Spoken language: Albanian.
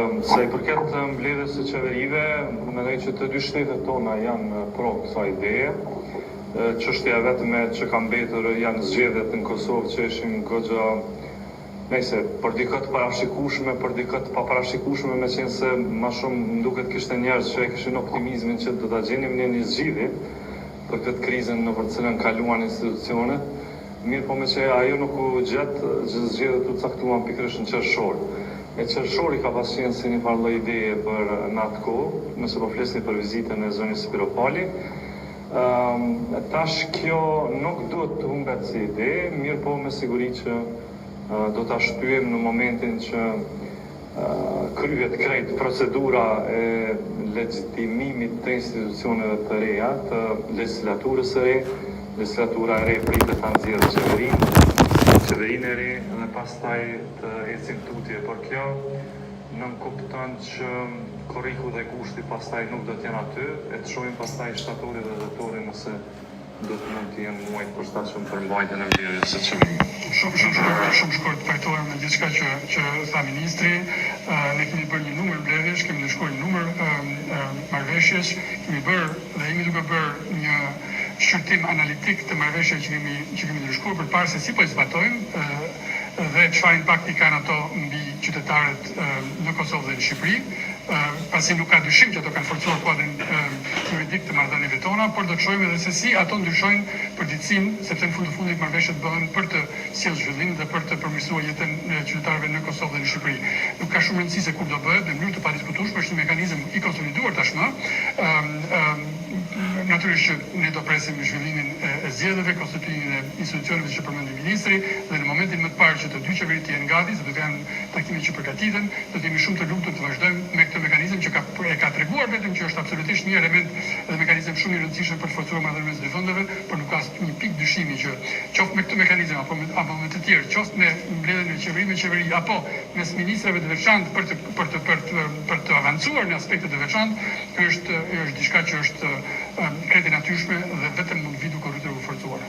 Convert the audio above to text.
Sa i përket mbledhjes së qeverive, mendoj që të dy shtetet tona janë pro kësaj ideje. Çështja vetëm që ka mbetur janë zgjedhjet në Kosovë që ishin goxha nëse për dikët parashikueshme, për dikët pa parashikueshme, meqense më shumë më duket kishte njerëz që kishin optimizmin që do ta gjenim në një zgjidhje për këtë krizën në për cilën kaluan institucionet. Mirë po me që ajo nuk u gjetë zgjedhjet u caktuan pikërisht në qershor. E qershori ka pas qenë si një farë lloj ideje për në atë kohë, nëse po flisni për vizitën e zonës Spiropali. Tash kjo nuk duhet të humbet si ide, mirë po me siguri që do ta shtyjem në momentin që kryhet krejt procedura e legjitimimit të institucioneve të reja, të legislaturës së re. Legislatura e re pritet ta nxjerrë qeverinë e re dhe pastaj të ecim tutje, por kjo nuk kupton që korriku dhe kushti pastaj nuk do të jenë aty, e të shohim pastaj shtatori dhe dhjetori nëse do të mund të jenë muajt përshtatshëm për mbajtjen e mbledhjes së qeverisë. Shumë shkurt pajtohem me diçka që tha ministri. Ne kemi bërë një numër mbledhjesh, kemi ndëshkuar një numër marrëveshjesh, kemi bërë dhe jemi duke bërë një shqyrtim analitik të marrëveshjeve që kemi ndëshkuar për parë se si po i zbatojmë dhe çfarë impakti kanë ato mbi qytetarët në Kosovë dhe në Shqipëri. Pasi nuk ka dyshim që ato kanë forcuar kuadrin juridik të marrëdhënieve tona, por do të shohim edhe se si ato ndryshojnë përditësinë, sepse në fund të fundit marrëveshjet bëhen për të sjellë zhvillim dhe për të përmirësuar jetën e qytetarëve në Kosovë dhe në Shqipëri. Nuk ka shumë rëndësi se kur do bëhet, në mënyrë të padiskutueshme është një mekanizëm i konsoliduar tashmë. Natyrisht që ne do presim zhvillimin e zgjedhjeve, konstituimin e institucioneve që përmendi ministri, dhe në momentin më të parë që të dy qeveritë janë gati, sepse do janë takime që përgatiten, do të jemi shumë të lumtur të vazhdojmë me këtë mekanizëm që ka treguar vetëm që është absolutisht një element dhe mekanizëm shumë i rëndësishëm për të forcuar marrëdhëniet mes dy vendeve, por nuk ka një pikë dyshimi që qoftë me këtë mekanizëm apo me të tjerë, qoftë me mbledhjen e qeveri apo mes ministrave të veçantë për të avancuar në aspekte të veçantë, është diçka që është krejt e natyrshme dhe vetëm mund vi duke rritur u forcuar.